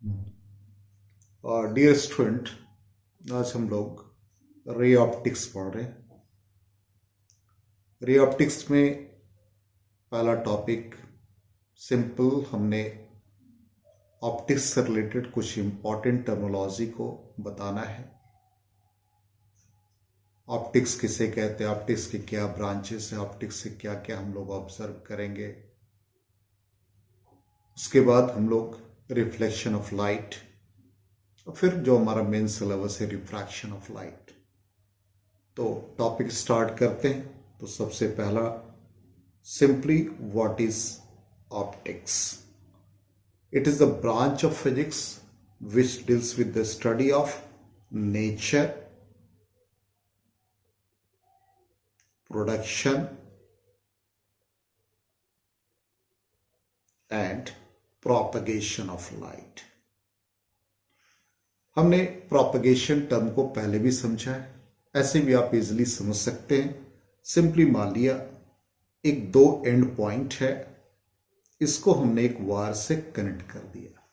Dear student, आज हम लोग रे ऑप्टिक्स पढ़ रहे हैं। रे ऑप्टिक्स में पहला टॉपिक सिंपल, हमने ऑप्टिक्स से रिलेटेड कुछ इंपॉर्टेंट टर्मिनोलॉजी को बताना है। ऑप्टिक्स किसे कहते हैं, ऑप्टिक्स के क्या ब्रांचेस हैं, ऑप्टिक्स से क्या क्या हम लोग ऑब्जर्व करेंगे। उसके बाद हम लोग रिफ्लेक्शन ऑफ लाइट, और फिर जो हमारा मेन सिलेबस है रिफ्रैक्शन ऑफ लाइट। तो टॉपिक स्टार्ट करते हैं। तो सबसे पहला simply, what is optics? It is the branch of physics which deals with the study of nature, production and propagation of light. हमने प्रोपगेशन टर्म को पहले भी समझा है, ऐसे भी आप इजिली समझ सकते हैं। सिंपली मान लिया एक दो एंड पॉइंट है, इसको हमने एक वायर से कनेक्ट कर दिया।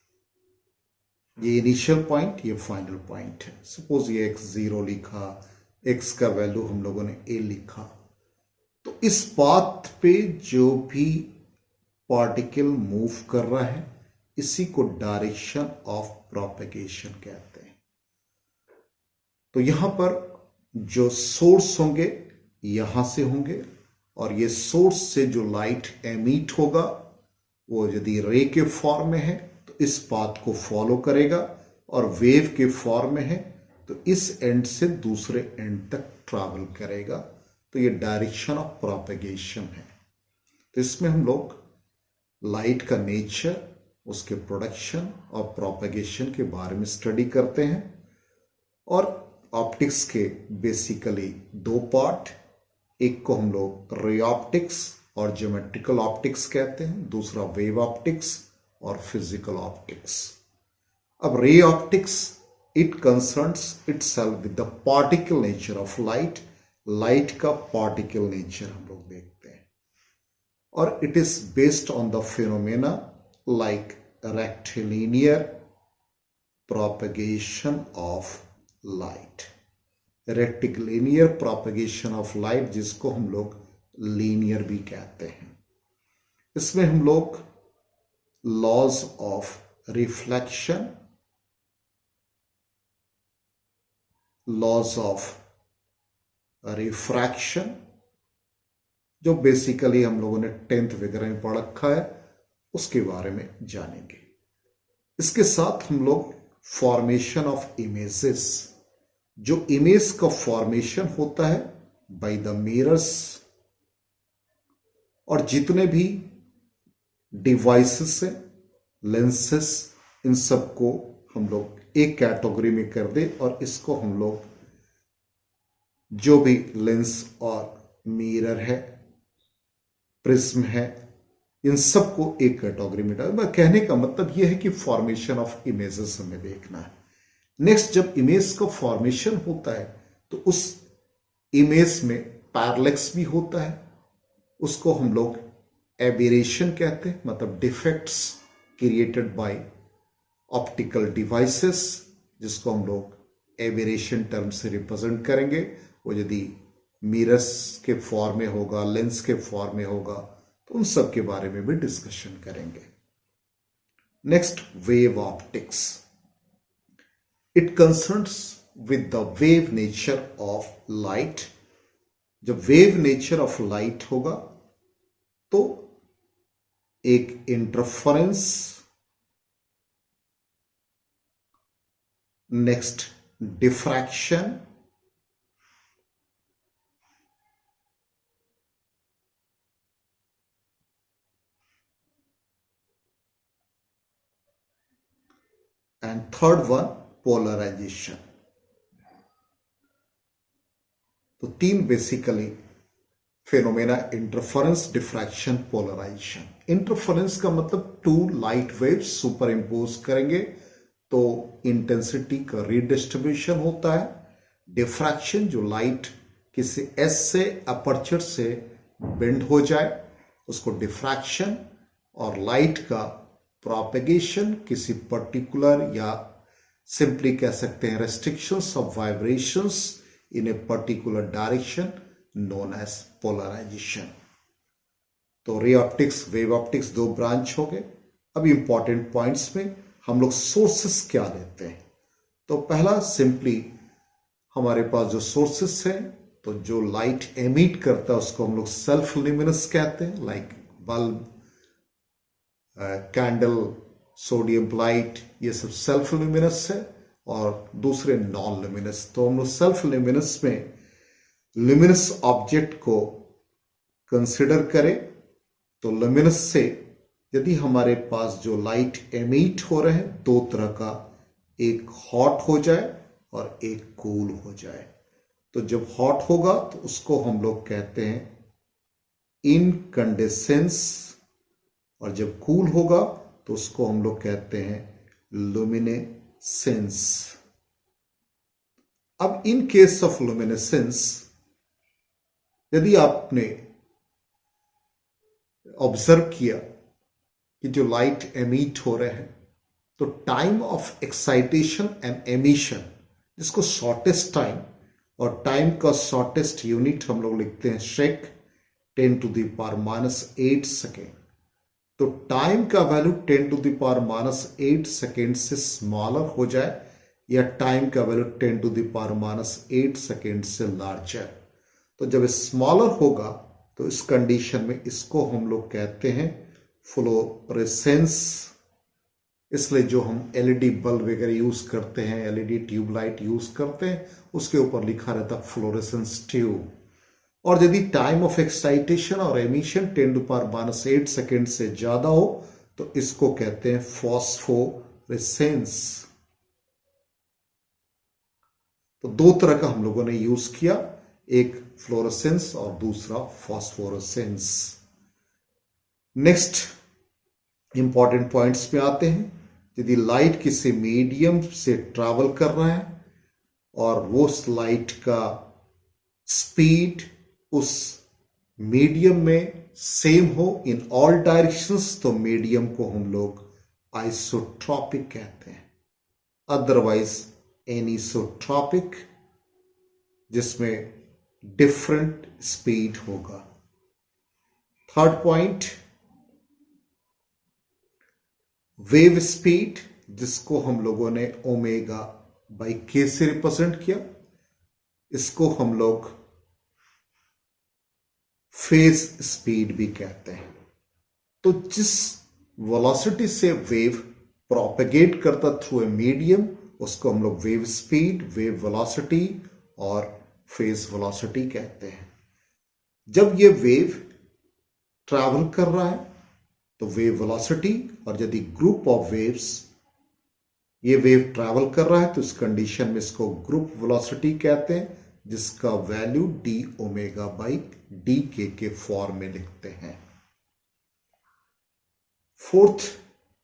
ये इनिशियल पॉइंट, ये फाइनल पॉइंट है। सपोज ये x0 लिखा, x का वैल्यू हम लोगों ने a लिखा। तो इस पाथ पे जो भी पार्टिकल मूव कर रहा है, इसी को डायरेक्शन ऑफ प्रोपगेशन कहते हैं। तो यहां पर जो सोर्स होंगे यहां से होंगे, और ये सोर्स से जो लाइट एमिट होगा वो यदि रे के फॉर्म में है तो इस पाथ को फॉलो करेगा, और वेव के फॉर्म में है तो इस एंड से दूसरे एंड तक ट्रैवल करेगा। तो ये डायरेक्शन ऑफ प्रोपगेशन है। तो इसमें हम लोग लाइट का नेचर, उसके प्रोडक्शन और प्रोपगेशन के बारे में स्टडी करते हैं। और ऑप्टिक्स के बेसिकली दो पार्ट, एक को हम लोग रे ऑप्टिक्स और ज्योमेट्रिकल ऑप्टिक्स कहते हैं, दूसरा वेव ऑप्टिक्स और फिजिकल ऑप्टिक्स। अब ray optics, it concerns itself with the particle nature of light. Light का पार्टिकल नेचर हम लोग देखते हैं, और it is based on the phenomena like rectilinear propagation of light। Rectilinear propagation of light, जिसको हम लोग लीनियर भी कहते हैं। इसमें हम लोग laws of reflection, laws of refraction, जो बेसिकली हम लोगों ने 10th वगैरह में पढ़ रखा है, उसके बारे में जानेंगे। इसके साथ हम लोग फॉर्मेशन ऑफ इमेजेस, जो इमेज का फॉर्मेशन होता है बाय द मिरर्स, और जितने भी डिवाइसेस हैं, लेंसेस, इन सबको हम लोग एक कैटेगरी में कर दे, और इसको हम लोग जो भी लेंस और मिरर है, प्रिज्म है, इन सबको एक कैटेगरी में डाल। कहने का मतलब यह है कि फॉर्मेशन ऑफ इमेजेस हमें देखना है। नेक्स्ट, जब इमेज का फॉर्मेशन होता है तो उस इमेज में पैरेलैक्स भी होता है, उसको हम लोग एबेरेशन कहते हैं, मतलब defects created by optical devices, जिसको हम लोग एबेरेशन टर्म से रिप्रेजेंट करेंगे। वो यदि मिरर्स के फॉर्म में होगा, लेंस के फॉर्म में होगा, तो उन सब के बारे में भी डिस्कशन करेंगे। Next, wave optics. It concerns with the wave nature of light. जब वेव नेचर ऑफ लाइट होगा तो एक interference, next diffraction, and third one polarization. तो तीन basically phenomena, interference, diffraction, polarization. Interference का मतलब two light waves superimpose करेंगे तो इंटेंसिटी का रीडिस्ट्रीब्यूशन होता है। डिफ्रैक्शन, जो लाइट किसी एस से अपर्चर से बेंड हो जाए, उसको डिफ्रैक्शन। और लाइट का प्रोपेगेशन किसी पर्टिकुलर या सिंपली कह सकते हैं restrictions of vibrations in a particular direction known as polarization. तो रे ऑप्टिक्स, वेव ऑप्टिक्स दो ब्रांच हो गए। अब इंपॉर्टेंट पॉइंट्स में हम लोग सोर्सेस क्या लेते हैं। तो पहला सिंपली हमारे पास जो सोर्सेस हैं, तो जो लाइट एमिट करता है उसको हम लोग सेल्फ ल्यूमिनस कहते हैं, like bulb, candle, sodium light, ये सब सेल्फ ल्यूमिनस है और दूसरे नॉन ल्यूमिनस। तो हम लोग सेल्फ ल्यूमिनस में ल्यूमिनस ऑब्जेक्ट को कंसिडर करें तो ल्यूमिनस से यदि हमारे पास जो लाइट एमिट हो रहे हैं दो तरह का, एक हॉट हो जाए और एक कूल हो जाए। तो जब हॉट होगा तो उसको हम लोग कहते हैं इनकंडेसेंस और जब कूल होगा तो उसको हम लोग कहते हैं लुमिनेसेंस। अब इन केस ऑफ लुमिनेसेंस यदि आपने ऑब्जर्व किया कि जो लाइट एमिट हो रहे हैं तो time of excitation and emission, जिसको शॉर्टेस्ट टाइम और टाइम का शॉर्टेस्ट यूनिट हम लोग लिखते हैं शेक 10⁻⁻8 सेकेंड। तो टाइम का वैल्यू 10⁻⁻8 सेकेंड से स्मॉलर हो जाए या टाइम का वैल्यू 10⁻⁸ सेकेंड से लार्जर, तो जब स्मॉलर होगा तो इस कंडीशन में इसको हम लोग कहते हैं फ्लोरेसेंस। इसलिए जो हम एलईडी बल्ब वगैरह यूज करते हैं, एलईडी ट्यूबलाइट यूज करते हैं, उसके ऊपर लिखा रहता फ्लोरेसेंस ट्यूब। और यदि टाइम ऑफ एक्साइटेशन और एमिशन 10⁻⁸ सेकेंड से ज्यादा हो तो इसको कहते हैं फॉस्फोरेसेंस। तो दो तरह का हम लोगों ने यूज किया, एक फ्लोरेसेंस और दूसरा फॉस्फोरेसेंस। नेक्स्ट इंपॉर्टेंट पॉइंट्स पे आते हैं। यदि लाइट किसी मीडियम से ट्रैवल कर रहा है और वो लाइट का स्पीड उस मीडियम में सेम हो इन ऑल डायरेक्शंस, तो मीडियम को हम लोग आइसोट्रॉपिक कहते हैं। अदरवाइज एनिसोट्रॉपिक, जिसमें डिफरेंट स्पीड होगा। थर्ड पॉइंट वेव स्पीड, जिसको हम लोगों ने ओमेगा बाई के से रिप्रेजेंट किया, इसको हम लोग फेज स्पीड भी कहते हैं। तो जिस वेलोसिटी से वेव प्रोपेगेट करता थ्रू ए मीडियम उसको हम लोग वेव स्पीड, वेव वेलोसिटी और फेज वेलोसिटी कहते हैं। जब ये वेव ट्रैवल कर रहा है तो वेव वेलोसिटी, और यदि ग्रुप ऑफ वेव्स ये वेव ट्रैवल कर रहा है तो इस कंडीशन में इसको ग्रुप वेलोसिटी कहते हैं, जिसका value D omega by D के फॉर्म में लिखते हैं। फोर्थ,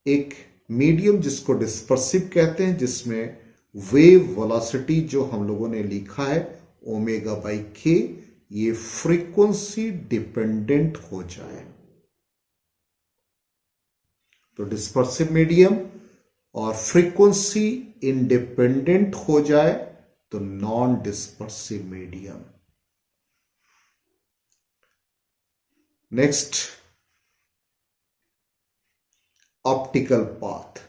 एक मीडियम जिसको डिस्पर्सिव कहते हैं, जिसमें वेव वेलोसिटी जो हम लोगों ने लिखा है ओमेगा बाई के, ये फ्रीक्वेंसी डिपेंडेंट हो जाए। तो डिस्पर्सिव मीडियम और फ्रीक्वेंसी इंडिपेंडेंट हो जाए तो non dispersive medium. Next, optical path.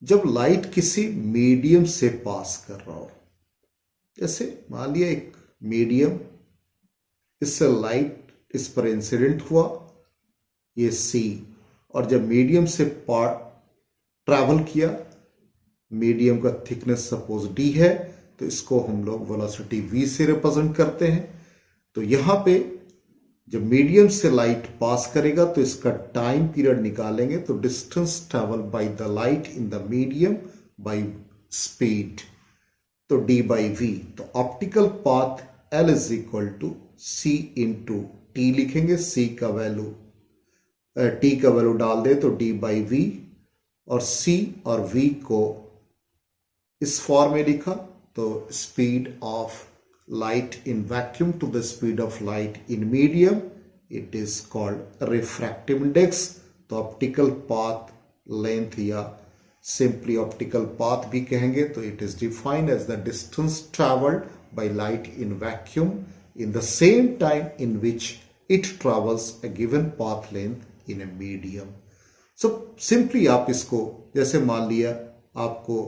जब लाइट किसी मीडियम से पास कर रहा हो, जैसे मान लिया एक मीडियम, इससे लाइट इस पर इंसिडेंट हुआ, ये सी, और जब मीडियम से ट्रैवल किया, मीडियम का थिकनेस सपोज डी है, तो इसको हम लोग वेलोसिटी v से रिप्रेजेंट करते हैं। तो यहां पे जब मीडियम से लाइट पास करेगा तो इसका टाइम पीरियड निकालेंगे, तो distance travel by the light in the medium by speed, तो d बाई वी। तो optical path L is equal to C into T लिखेंगे, सी का वैल्यू टी का वैल्यू डाल दे तो d बाई वी, और c और v को इस फॉर्म में लिखा तो speed of light in vacuum to the speed of light in medium, it is called refractive index, तो ऑप्टिकल पाथ लेंथ या सिंपली ऑप्टिकल पाथ भी कहेंगे, तो it is defined as the distance travelled by light in vacuum in the same time in which it travels a given path length in a medium. So simply आप इसको, जैसे मान लिया आपको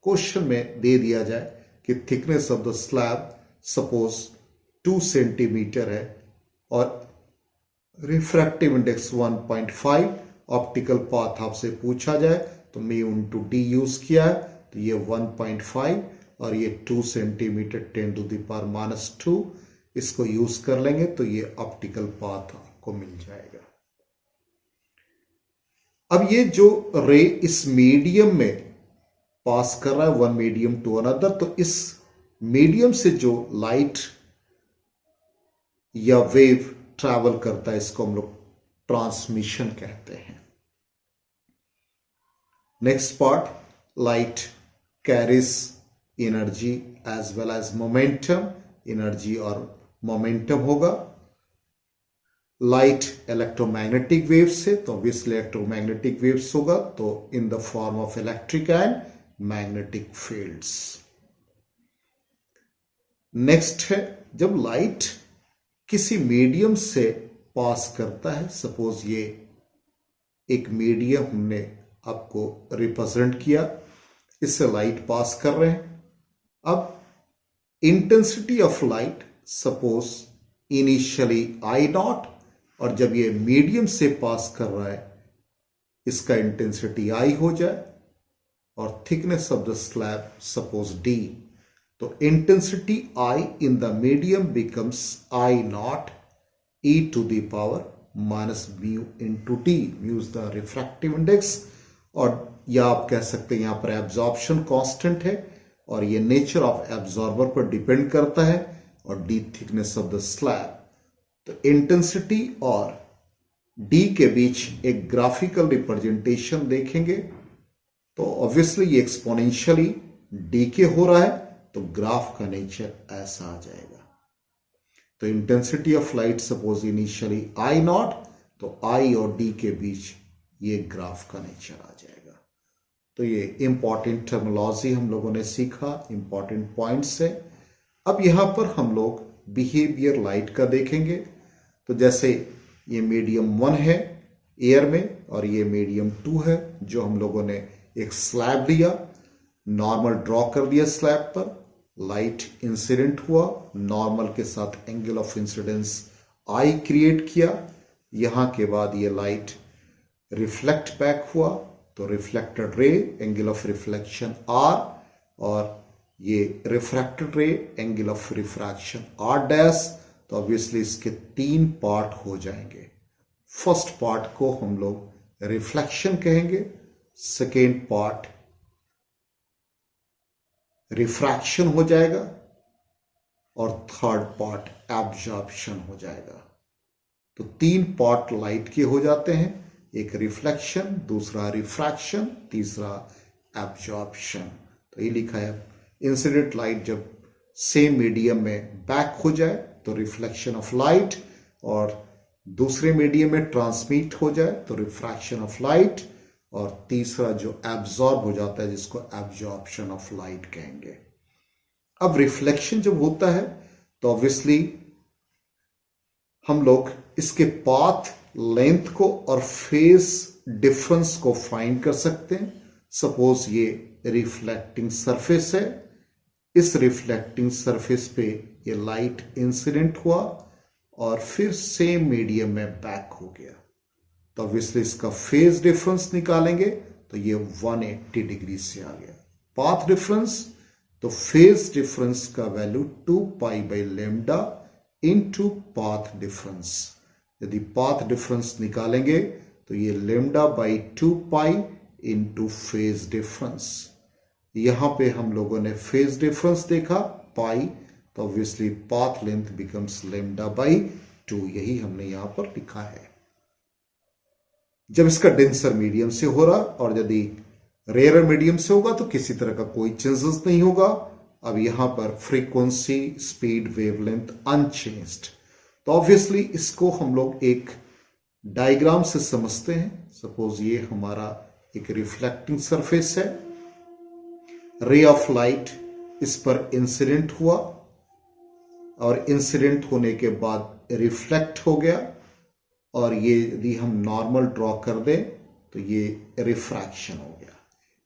question में दे दिया जाए कि thickness of the slab suppose 2 centimetre है और रिफ्रैक्टिव इंडेक्स 1.5, ऑप्टिकल पाथ आपसे पूछा जाए तो म्यू इंटू डी यूज किया है, तो ये 1.5 और ये 2 सेंटीमीटर 10⁻², इसको यूज कर लेंगे तो ये ऑप्टिकल पाथ आपको मिल जाएगा। अब ये जो रे इस मीडियम में पास कर रहा है वन मीडियम टू अनदर, तो इस मीडियम से जो लाइट या वेव ट्रैवल करता है इसको हम लोग ट्रांसमिशन कहते हैं। Next part, light carries energy as well as momentum, energy और मोमेंटम होगा। लाइट इलेक्ट्रोमैग्नेटिक वेव से, तो ऑब्वियसली इलेक्ट्रोमैग्नेटिक वेव्स होगा, तो in the form of electric and magnetic fields. Next है, जब लाइट किसी मीडियम से पास करता है, सपोज ये एक मीडियम हमने आपको रिप्रेजेंट किया, इससे लाइट पास कर रहे हैं। अब intensity of light suppose initially I not, और जब ये मीडियम से पास कर रहा है इसका इंटेंसिटी आई हो जाए, और thickness of the slab suppose D, तो intensity I in the medium becomes I naught e to the power minus mu into T, mu is the refractive index, और या आप कह सकते हैं यहां पर एब्जॉर्प्शन कांस्टेंट है और ये नेचर ऑफ एब्जॉर्बर पर डिपेंड करता है, और D thickness of the slab. तो इंटेंसिटी और डी के बीच एक ग्राफिकल रिप्रेजेंटेशन देखेंगे, तो ऑब्वियसली ये एक्सपोनेंशियली डीके हो रहा है, तो ग्राफ का नेचर ऐसा आ जाएगा। तो intensity of light suppose initially I not, तो आई और डी के बीच ये ग्राफ का नेचर आ जाएगा। तो ये इंपॉर्टेंट टर्मिनोलॉजी हम लोगों ने सीखा, इंपॉर्टेंट पॉइंट्स है। अब यहां पर हम लोग बिहेवियर लाइट का देखेंगे। तो जैसे ये मीडियम 1 है एयर में और ये मीडियम 2 है, जो हम लोगों ने एक स्लैब लिया, नॉर्मल ड्रॉ कर दिया स्लैब पर, लाइट इंसिडेंट हुआ, नॉर्मल के साथ angle of incidence I create किया, यहां के बाद ये लाइट रिफ्लेक्ट बैक हुआ, तो reflected ray angle of reflection are, और ये refracted ray angle of refraction r dash. तो ऑब्वियसली इसके 3 पार्ट हो जाएंगे। फर्स्ट पार्ट को हम लोग रिफ्लेक्शन कहेंगे, सेकेंड पार्ट रिफ्रैक्शन हो जाएगा, और थर्ड पार्ट एब्जॉर्प्शन हो जाएगा। तो 3 पार्ट लाइट के हो जाते हैं, एक रिफ्लेक्शन, दूसरा रिफ्रैक्शन, तीसरा एब्जॉर्प्शन। तो ये लिखा है इंसिडेंट लाइट जब सेम मीडियम में बैक हो जाए तो रिफ्लेक्शन ऑफ लाइट, और दूसरे मीडियम में ट्रांसमिट हो जाए तो रिफ्रैक्शन ऑफ लाइट, और तीसरा जो एब्जॉर्ब हो जाता है जिसको एब्जॉर्प्शन ऑफ लाइट कहेंगे। अब रिफ्लेक्शन जब होता है तो ऑब्वियसली हम लोग इसके पाथ लेंथ को और फेज डिफरेंस को फाइंड कर सकते हैं। सपोज ये रिफ्लेक्टिंग सरफेस है, इस रिफ्लेक्टिंग सरफेस पे ये लाइट इंसिडेंट हुआ और फिर सेम मीडियम में बैक हो गया, तो ऑब्वियसली इसका फेज डिफरेंस निकालेंगे तो ये 180 डिग्री से आ गया। पाथ डिफरेंस, तो फेज डिफरेंस का value 2 pi by lambda into path difference. यदि पाथ डिफरेंस निकालेंगे तो ये lambda by 2 pi into phase difference. यहां पे हम लोगों ने फेज डिफरेंस देखा पाई, तो obviously path length becomes lambda by 2, यही हमने यहां पर लिखा है। जब इसका डेंसर मीडियम से हो रहा और यदि रेयर मीडियम से होगा तो किसी तरह का कोई चेंजेस नहीं होगा। अब यहां पर फ्रीक्वेंसी, स्पीड, वेवलेंथ अनचेंज्ड, तो ऑब्वियसली इसको हम लोग एक डायग्राम से समझते हैं। सपोज ये हमारा एक रिफ्लेक्टिंग सरफेस है, रे ऑफ लाइट इस पर इंसिडेंट हुआ और इंसिडेंट होने के बाद रिफ्लेक्ट हो गया, और ये यदि हम नॉर्मल ड्रॉ कर दें तो ये रिफ्रैक्शन हो गया।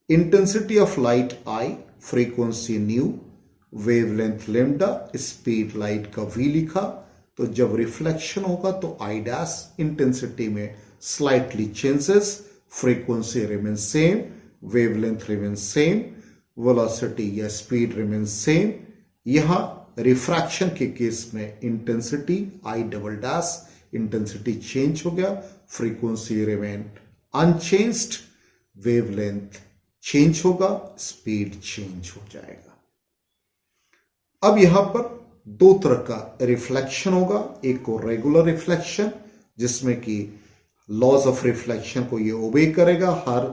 Intensity of light I, frequency new, wavelength lambda, speed light का v लिखा। तो जब रिफ्लेक्शन होगा तो आई डैश इंटेंसिटी में slightly changes, frequency remain same, wavelength remain same, velocity या स्पीड रिमेन सेम। यहां रिफ्रैक्शन के केस में intensity I double dash, intensity change हो गया, frequency remain unchanged, wavelength change होगा, स्पीड चेंज हो जाएगा। अब यहां पर दो तरह का रिफ्लेक्शन होगा, एक को रेगुलर रिफ्लेक्शन जिसमें कि लॉज ऑफ रिफ्लेक्शन को ये ओबे करेगा, हर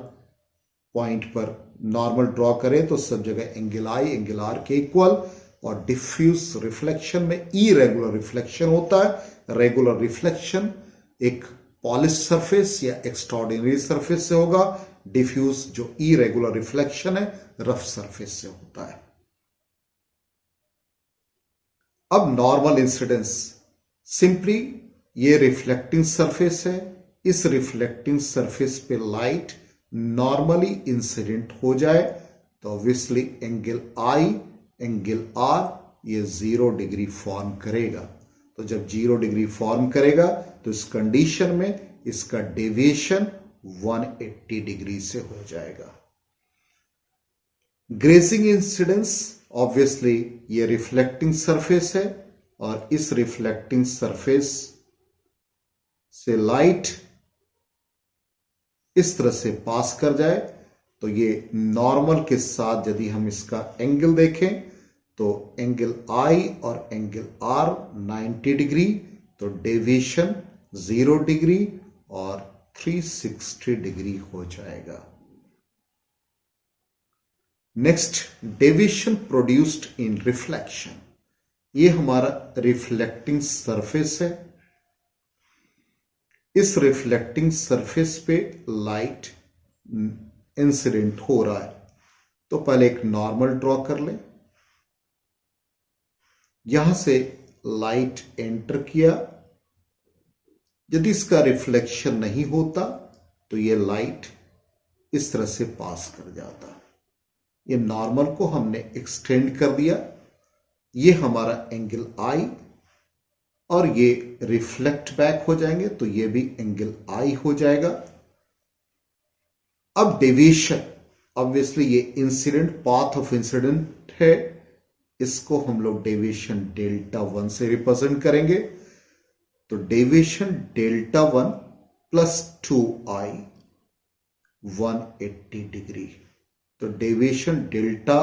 पॉइंट पर नॉर्मल ड्रॉ करें तो सब जगह एंगल आई एंगल आर के इक्वल, और डिफ्यूज रिफ्लेक्शन में इरेगुलर रिफ्लेक्शन होता है। रेगुलर रिफ्लेक्शन एक पॉलिश सरफेस या एक्स्ट्राऑर्डिनरी सरफेस से होगा, डिफ्यूज जो इरेगुलर रिफ्लेक्शन है रफ सरफेस से होता है। अब नॉर्मल इंसिडेंस, सिंपली ये रिफ्लेक्टिंग सरफेस है, इस रिफ्लेक्टिंग सरफेस पे लाइट नॉर्मली इंसिडेंट हो जाए तो obviously angle i angle are ये 0 डिग्री फॉर्म करेगा। तो जब 0 डिग्री फॉर्म करेगा तो इस कंडीशन में इसका डेविएशन 180 डिग्री से हो जाएगा। ग्रेजिंग इंसिडेंस, ऑब्वियसली ये रिफ्लेक्टिंग सरफेस है और इस रिफ्लेक्टिंग सरफेस से लाइट इस तरह से पास कर जाए तो ये नॉर्मल के साथ यदि हम इसका एंगल देखें तो एंगल आई और एंगल आर 90 डिग्री, तो डेविएशन 0 डिग्री और 360 डिग्री हो जाएगा। Next, deviation produced in reflection. ये हमारा रिफ्लेक्टिंग सरफेस है, इस रिफ्लेक्टिंग सरफेस पे लाइट इंसिडेंट हो रहा है। तो पहले एक नॉर्मल ड्रॉ कर ले, यहां से लाइट एंटर किया, यदि इसका रिफ्लेक्शन नहीं होता तो ये लाइट इस तरह से पास कर जाता। ये नॉर्मल को हमने एक्सटेंड कर दिया, ये हमारा एंगल आई और ये रिफ्लेक्ट बैक हो जाएंगे तो ये भी एंगल आई हो जाएगा। अब डेविएशन, ऑब्वियसली ये इंसिडेंट पाथ ऑफ इंसिडेंट है, इसको हम लोग डेविएशन डेल्टा 1 से रिप्रेजेंट करेंगे। तो deviation delta 1 plus 2i 180 degree. तो deviation delta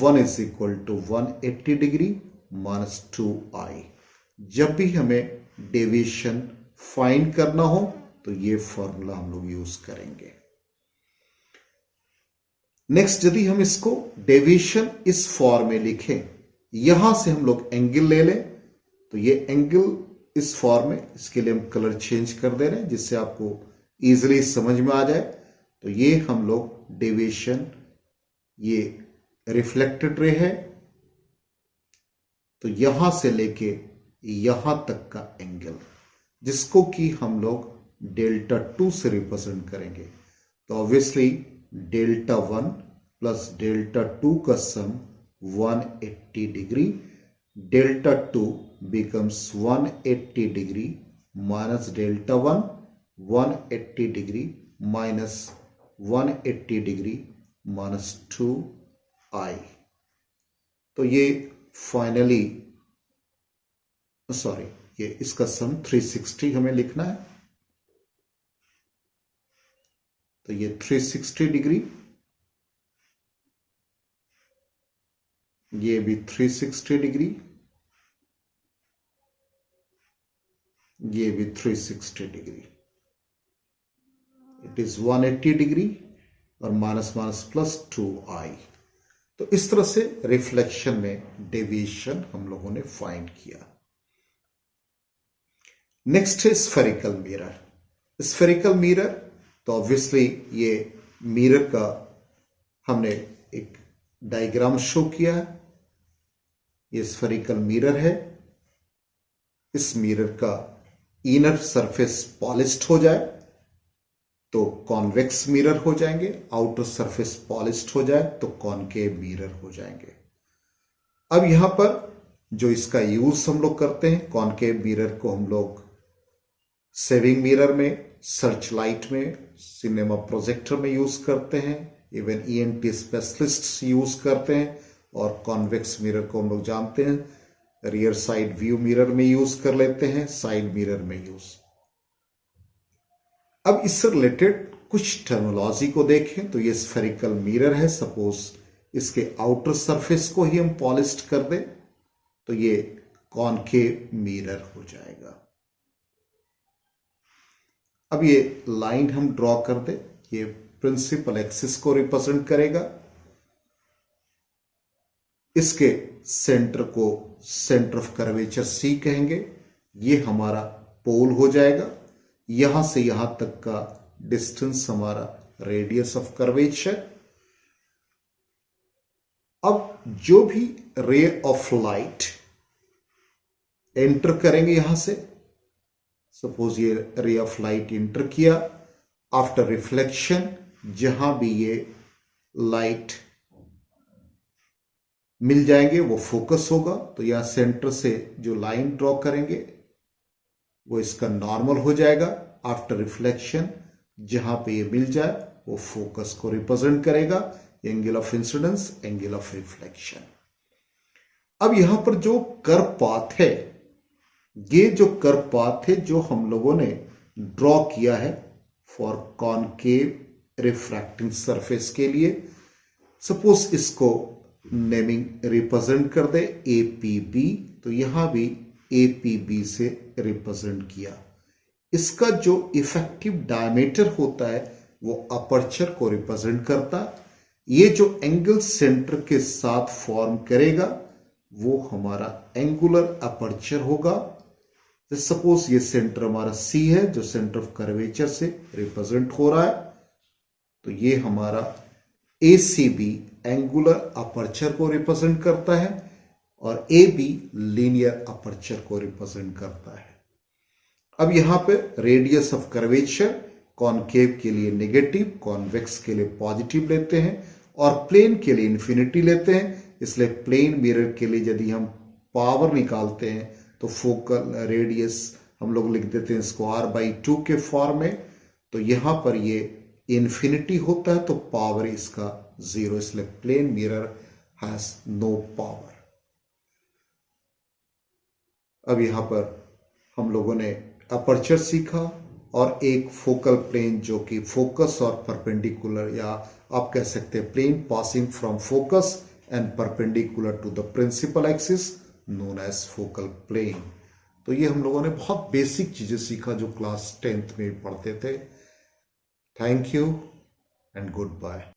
1 is equal to 180 degree minus 2i। जब भी हमें डेविएशन फाइंड करना हो तो ये फॉर्मूला हम लोग यूज करेंगे। नेक्स्ट, यदि हम इसको डेविएशन इस फॉर्म में लिखें, यहां से हम लोग एंगल ले लें तो ये एंगल इस फॉर्म में, इसके लिए हम कलर चेंज कर दे रहे हैं जिससे आपको इजीली समझ में आ जाए। तो ये हम लोग डेविएशन, ये रिफ्लेक्टेड रे है तो यहां से लेके यहां तक का एंगल, जिसको कि हम लोग डेल्टा 2 से रिप्रेजेंट करेंगे। तो ऑब्वियसली डेल्टा 1 प्लस डेल्टा 2 का सम 180 degree, delta 2 becomes 180 degree minus delta 1, 180 degree minus 180 degree minus 2i। तो ये फाइनली, सॉरी, ये इसका सम 360 हमें लिखना है। तो ये 360 डिग्री, ये भी 360 डिग्री, ये भी 360 डिग्री। इट इज 180 डिग्री और माइनस माइनस प्लस 2i। तो इस तरह से रिफ्लेक्शन में डेविएशन हम लोगों ने फाइंड किया। नेक्स्ट है स्फेरिकल मिरर। स्फेरिकल मिरर, तो ऑब्वियसली ये मिरर का हमने एक डायग्राम शो किया है। ये स्फेरिकल मिरर है। इस मिरर का इनर सरफेस पॉलिश्ड हो जाए तो कॉन्वेक्स मिरर हो जाएंगे, आउटर सरफेस पॉलिश्ड हो जाए तो कॉनकेव मिरर हो जाएंगे। अब यहां पर जो इसका यूज हम लोग करते हैं, कॉनकेव मिरर को हम लोग सेविंग मिरर में, सर्च लाइट में, सिनेमा प्रोजेक्टर में यूज करते हैं, इवन ईएनटी स्पेशलिस्ट यूज करते हैं। और कॉन्वेक्स मिरर को हम लोग जानते हैं रियर साइड व्यू मिरर में यूज कर लेते हैं, साइड मिरर में यूज। अब इससे रिलेटेड कुछ टर्मिनोलॉजी को देखें तो ये स्फेरिकल मिरर है। सपोज इसके आउटर सरफेस को ही हम पॉलिश्ड कर दें तो ये कॉनकेव मिरर हो जाएगा। अब ये लाइन हम ड्रॉ कर दें, ये प्रिंसिपल एक्सिस को रिप्रेजेंट करेगा। इसके सेंटर को सेंटर ऑफ कर्वेचर सी कहेंगे। ये हमारा पोल हो जाएगा। यहां से यहां तक का डिस्टेंस हमारा रेडियस ऑफ कर्वेचर। अब जो भी रे ऑफ लाइट एंटर करेंगे यहां से, सपोज ये रे ऑफ लाइट एंटर किया, आफ्टर रिफ्लेक्शन जहां भी ये लाइट मिल जाएंगे वो फोकस होगा। तो यहां सेंटर से जो लाइन ड्रॉ करेंगे वो इसका नॉर्मल हो जाएगा। आफ्टर रिफ्लेक्शन जहां पे ये मिल जाए वो फोकस को रिप्रेजेंट करेगा, angle of incidence, angle of reflection. अब यहां पर जो कर्व पाथ है, ये जो कर्व पाथ है जो हम लोगों ने ड्रॉ किया है फॉर कॉनकेव रिफ्रैक्टिंग सरफेस के लिए, सपोज इसको नेमिंग रिप्रेजेंट कर दे एपीबी, तो यहां भी एपीबी से रिप्रेजेंट किया। इसका जो इफेक्टिव डायमीटर होता है वो अपर्चर को रिप्रेजेंट करता। ये जो एंगल सेंटर के साथ फॉर्म करेगा वो हमारा एंगुलर अपर्चर होगा। तो सपोज ये सेंटर हमारा सी है जो सेंटर ऑफ कर्वेचर से रिप्रेजेंट हो रहा है, तो ये हमारा एसीबी एंगुलर अपर्चर को रिप्रेजेंट करता है और ए बी लीनियर अपर्चर को रिप्रेजेंट करता है। अब यहां पे रेडियस ऑफ कर्वेचर कॉनकेव के लिए नेगेटिव, कॉन्वेक्स के लिए पॉजिटिव लेते हैं और प्लेन के लिए इन्फिनिटी लेते हैं। इसलिए प्लेन मिरर के लिए यदि हम पावर निकालते हैं तो फोकल रेडियस हम लोग लिख देते हैं इसको r/2 के फॉर्म में। तो यहां पर ये इन्फिनिटी होता है तो पावर इसका 0, इसलिए plane mirror has no power. अब यहां पर हम लोगों ने अपर्चर सीखा और एक फोकल प्लेन जो कि फोकस और परपेंडिकुलर, या आप कह सकते हैं plane passing from focus and perpendicular to the principal axis known as focal plane. तो ये हम लोगों ने बहुत बेसिक चीजें सीखा जो क्लास 10th में पढ़ते थे। Thank you and good bye.